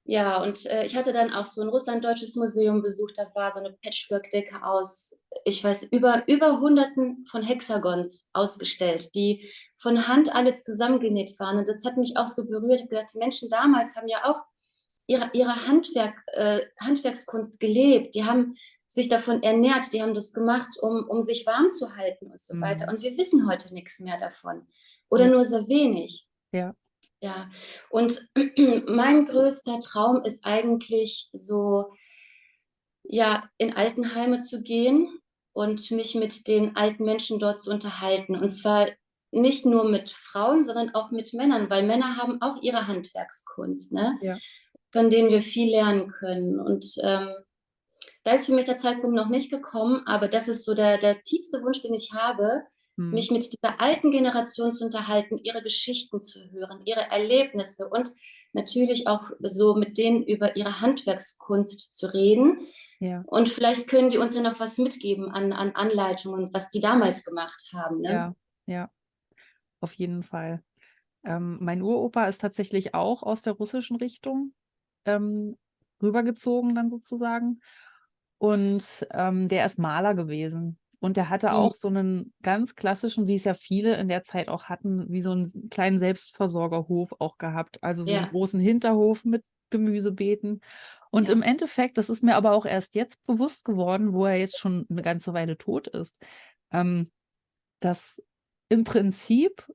Ja, und ich hatte dann auch so ein russlanddeutsches Museum besucht. Da war so eine Patchwork-Decke aus, ich weiß, über Hunderten von Hexagons ausgestellt, die von Hand alle zusammengenäht waren. Und das hat mich auch so berührt. Ich habe gedacht, die Menschen damals haben ja auch ihre Handwerkskunst gelebt. Die haben sich davon ernährt, die haben das gemacht, um sich warm zu halten und so weiter. Mhm. Und wir wissen heute nichts mehr davon. Oder Ja. nur sehr wenig. Ja. Ja, und mein größter Traum ist eigentlich so, ja, in Altenheime zu gehen und mich mit den alten Menschen dort zu unterhalten. Und zwar nicht nur mit Frauen, sondern auch mit Männern, weil Männer haben auch ihre Handwerkskunst, ne? Ja. Von denen wir viel lernen können. Und da ist für mich der Zeitpunkt noch nicht gekommen, aber das ist so der tiefste Wunsch, den ich habe, Mhm. mich mit dieser alten Generation zu unterhalten, ihre Geschichten zu hören, ihre Erlebnisse und natürlich auch so mit denen über ihre Handwerkskunst zu reden. Ja. Und vielleicht können die uns ja noch was mitgeben an Anleitungen, was die damals gemacht haben. Ne? Ja. Ja. Auf jeden Fall. Mein Uropa ist tatsächlich auch aus der russischen Richtung ähm, rübergezogen dann sozusagen. Und der ist Maler gewesen. Und der hatte Mhm. auch so einen ganz klassischen, wie es ja viele in der Zeit auch hatten, wie so einen kleinen Selbstversorgerhof auch gehabt. Also so einen Ja, großen Hinterhof mit Gemüsebeeten. Und ja, im Endeffekt, das ist mir aber auch erst jetzt bewusst geworden, wo er jetzt schon eine ganze Weile tot ist, ähm, dass im Prinzip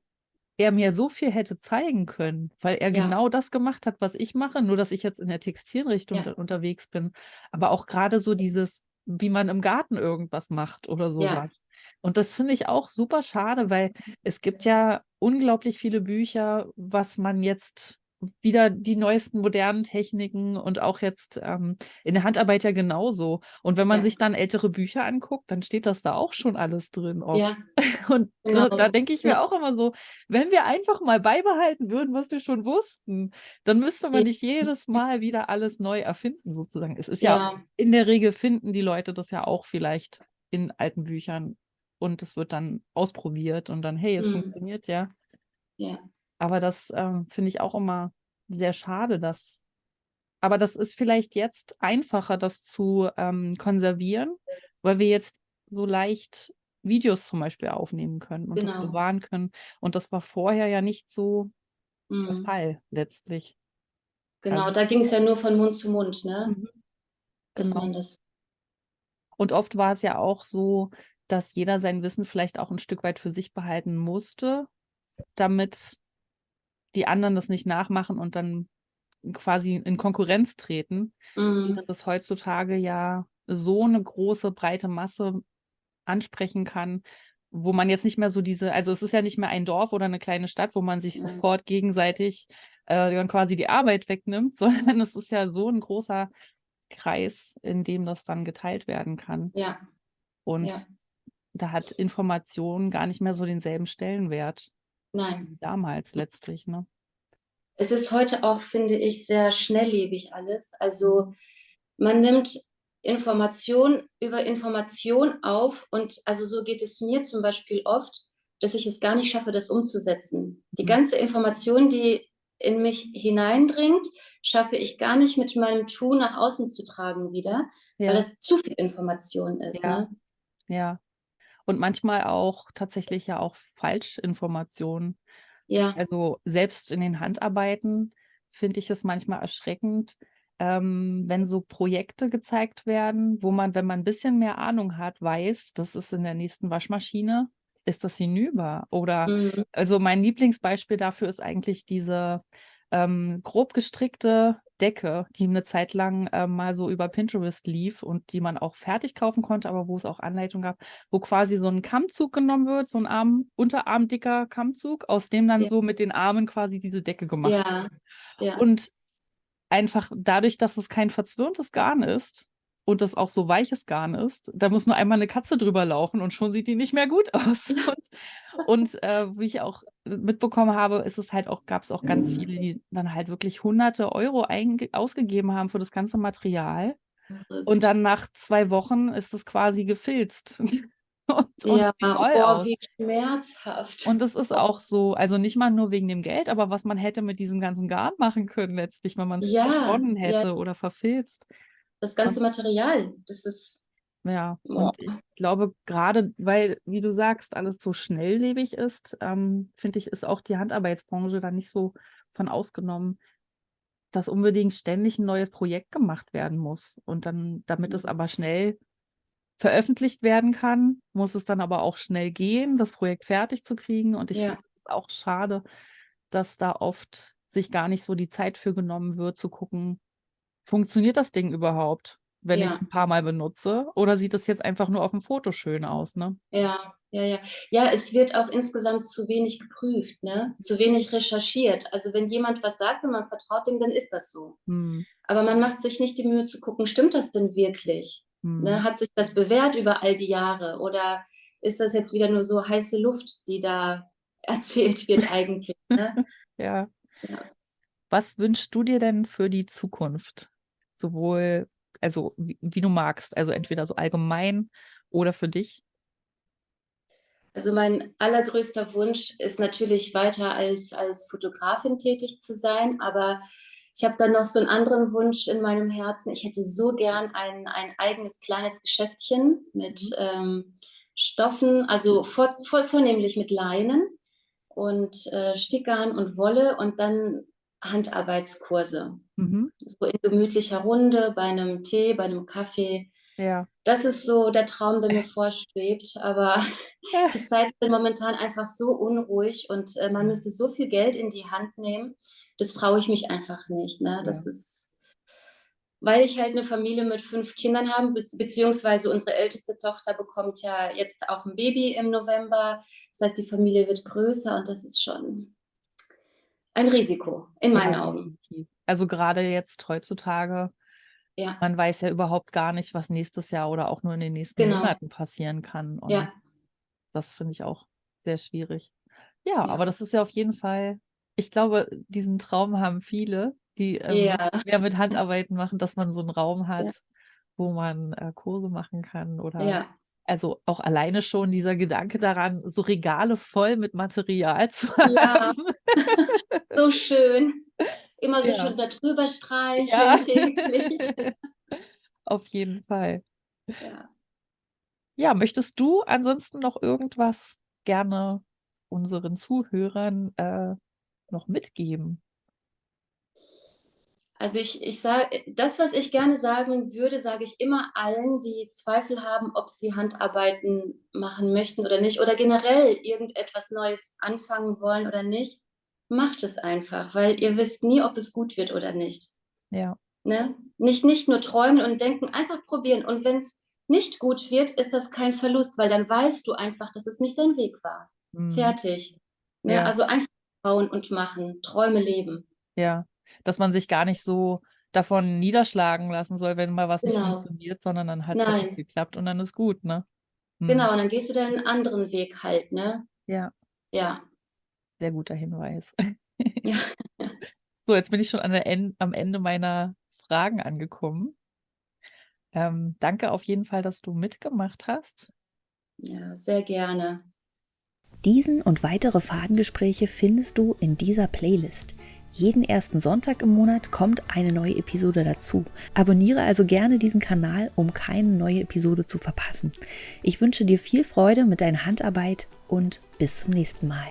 er mir so viel hätte zeigen können, weil er ja, genau das gemacht hat, was ich mache, nur dass ich jetzt in der Textilrichtung ja, unterwegs bin. Aber auch gerade so dieses, wie man im Garten irgendwas macht oder ja, sowas. Und das finde ich auch super schade, weil es gibt ja unglaublich viele Bücher, was man jetzt wieder die neuesten modernen Techniken und auch jetzt in der Handarbeit ja genauso. Und wenn man ja, sich dann ältere Bücher anguckt, dann steht das da auch schon alles drin oft. ja, Und genau, da denke ich genau. mir auch immer so, wenn wir einfach mal beibehalten würden, was wir schon wussten, dann müsste man nicht jedes Mal wieder alles neu erfinden, sozusagen. Es ist ja Ja, in der Regel finden die Leute das ja auch vielleicht in alten Büchern und es wird dann ausprobiert und dann, hey, es mhm. funktioniert ja. Ja, Aber das finde ich auch immer sehr schade, aber das ist vielleicht jetzt einfacher, das zu konservieren, weil wir jetzt so leicht Videos zum Beispiel aufnehmen können und das genau. bewahren können. Und das war vorher ja nicht so der Mhm. Fall letztlich. Genau, Also, da ging es ja nur von Mund zu Mund, ne? mhm, Dass genau. man das. Und oft war es ja auch so, dass jeder sein Wissen vielleicht auch ein Stück weit für sich behalten musste, damit die anderen das nicht nachmachen und dann quasi in Konkurrenz treten, Mhm. während das heutzutage ja so eine große, breite Masse ansprechen kann, wo man jetzt nicht mehr so also es ist ja nicht mehr ein Dorf oder eine kleine Stadt, wo man sich Mhm. sofort gegenseitig dann quasi die Arbeit wegnimmt, sondern es ist ja so ein großer Kreis, in dem das dann geteilt werden kann. Ja, ja, Und da hat Information gar nicht mehr so denselben Stellenwert nein. wie damals letztlich, ne? Es ist heute auch, finde ich, sehr schnelllebig alles. Mhm. Also man nimmt Information über Information auf und also so geht es mir zum Beispiel oft, dass ich es gar nicht schaffe, das umzusetzen. Die Mhm. ganze Information, die in mich hineindringt, schaffe ich gar nicht mit meinem Tun nach außen zu tragen wieder, weil Ja, das zu viel Information ist, ja, ne? ja. Und manchmal auch tatsächlich ja auch Falschinformationen. Ja, Also, selbst in den Handarbeiten finde ich es manchmal erschreckend. wenn so Projekte gezeigt werden, wo man, wenn man ein bisschen mehr Ahnung hat, weiß, das ist in der nächsten Waschmaschine, ist das hinüber. Oder Mhm. also mein Lieblingsbeispiel dafür ist eigentlich diese grob gestrickte Decke, die eine Zeit lang mal so über Pinterest lief und die man auch fertig kaufen konnte, aber wo es auch Anleitungen gab, wo quasi so ein Kammzug genommen wird, so ein unterarmdicker Kammzug, aus dem dann Ja, so mit den Armen quasi diese Decke gemacht wird. ja, ja, Und einfach dadurch, dass es kein verzwirntes Garn ist und das auch so weiches Garn ist, da muss nur einmal eine Katze drüber laufen und schon sieht die nicht mehr gut aus. Und wie ich auch mitbekommen habe, ist es halt auch, gab es auch ganz viele, die dann halt wirklich hunderte Euro ausgegeben haben für das ganze Material. Und verrückt. dann nach 2 Wochen ist es quasi gefilzt und Ja, sieht toll oh, aus. wie schmerzhaft. Und es ist auch so, also nicht mal nur wegen dem Geld, aber was man hätte mit diesem ganzen Garn machen können letztlich, wenn man es Ja, versponnen ja, hätte oder verfilzt. das Und ganze Material, das ist, ja, oh, und ich glaube, gerade weil, wie du sagst, alles so schnelllebig ist, finde ich, ist auch die Handarbeitsbranche da nicht so von ausgenommen, dass unbedingt ständig ein neues Projekt gemacht werden muss. Und dann, damit es aber schnell veröffentlicht werden kann, muss es dann aber auch schnell gehen, das Projekt fertig zu kriegen. Und ich ja, finde es auch schade, dass da oft sich gar nicht so die Zeit für genommen wird, zu gucken, funktioniert das Ding überhaupt, wenn ich es ja, ein paar Mal benutze? Oder sieht es jetzt einfach nur auf dem Foto schön aus, ne? ja, ja, ja. Ja, es wird auch insgesamt zu wenig geprüft, ne? Zu wenig recherchiert. Also wenn jemand was sagt und man vertraut dem, dann ist das so. Hm, Aber man macht sich nicht die Mühe zu gucken, stimmt das denn wirklich? hm. Ne? Hat sich das bewährt über all die Jahre? Oder ist das jetzt wieder nur so heiße Luft, die da erzählt wird eigentlich? Ne? Ja. Ja. Was wünschst du dir denn für die Zukunft? Sowohl, also wie du magst, also entweder so allgemein oder für dich? Also mein allergrößter Wunsch ist natürlich weiter als Fotografin tätig zu sein, aber ich habe dann noch so einen anderen Wunsch in meinem Herzen. Ich hätte so gern ein eigenes kleines Geschäftchen mit Mhm. Stoffen, also vornehmlich mit Leinen und Stickgarn und Wolle und dann Handarbeitskurse. Mhm. So in gemütlicher Runde, bei einem Tee, bei einem Kaffee. Ja. Das ist so der Traum, der mir vorschwebt, aber die Zeit ist momentan einfach so unruhig und man müsste so viel Geld in die Hand nehmen. Das traue ich mich einfach nicht. Ne? Ja. Das ist, weil ich halt eine Familie mit 5 Kindern habe, beziehungsweise unsere älteste Tochter bekommt ja jetzt auch ein Baby im November. Das heißt, die Familie wird größer und das ist schon ein Risiko in meinen Ja, Augen. definitiv. Also gerade jetzt heutzutage, Ja, man weiß ja überhaupt gar nicht, was nächstes Jahr oder auch nur in den nächsten genau. Monaten passieren kann. Und Ja, das finde ich auch sehr schwierig. Ja, ja, aber das ist ja auf jeden Fall, ich glaube, diesen Traum haben viele, die ja, mehr mit Handarbeiten machen, dass man so einen Raum ja, hat, wo man Kurse machen kann oder ja. also auch alleine schon dieser Gedanke daran, so Regale voll mit Material zu Ja, haben. so schön. Immer so Ja, schön da drüber ja, streicheln täglich. auf jeden Fall. Ja. Ja, möchtest du ansonsten noch irgendwas gerne unseren Zuhörern noch mitgeben? Also ich sage, das, was ich gerne sagen würde, sage ich immer allen, die Zweifel haben, ob sie Handarbeiten machen möchten oder nicht oder generell irgendetwas Neues anfangen wollen oder nicht. Macht es einfach, weil ihr wisst nie, ob es gut wird oder nicht. Ja. Ne? Nicht nur träumen und denken, einfach probieren. Und wenn es nicht gut wird, ist das kein Verlust, weil dann weißt du einfach, dass es nicht dein Weg war. Mhm. Fertig. Ne? Ja, Also einfach trauen und machen, Träume leben. ja. Dass man sich gar nicht so davon niederschlagen lassen soll, wenn mal was nicht Genau. funktioniert, sondern dann hat es halt nicht Nein. geklappt und dann ist gut, ne? Mhm. Genau, und dann gehst du deinen anderen Weg halt, ne? Ja, Ja. sehr guter Hinweis. Ja. So, jetzt bin ich schon am Ende meiner Fragen angekommen. Danke auf jeden Fall, dass du mitgemacht hast. Ja, sehr gerne. Diesen und weitere Fadengespräche findest du in dieser Playlist. Jeden ersten Sonntag im Monat kommt eine neue Episode dazu. Abonniere also gerne diesen Kanal, um keine neue Episode zu verpassen. Ich wünsche dir viel Freude mit deiner Handarbeit und bis zum nächsten Mal.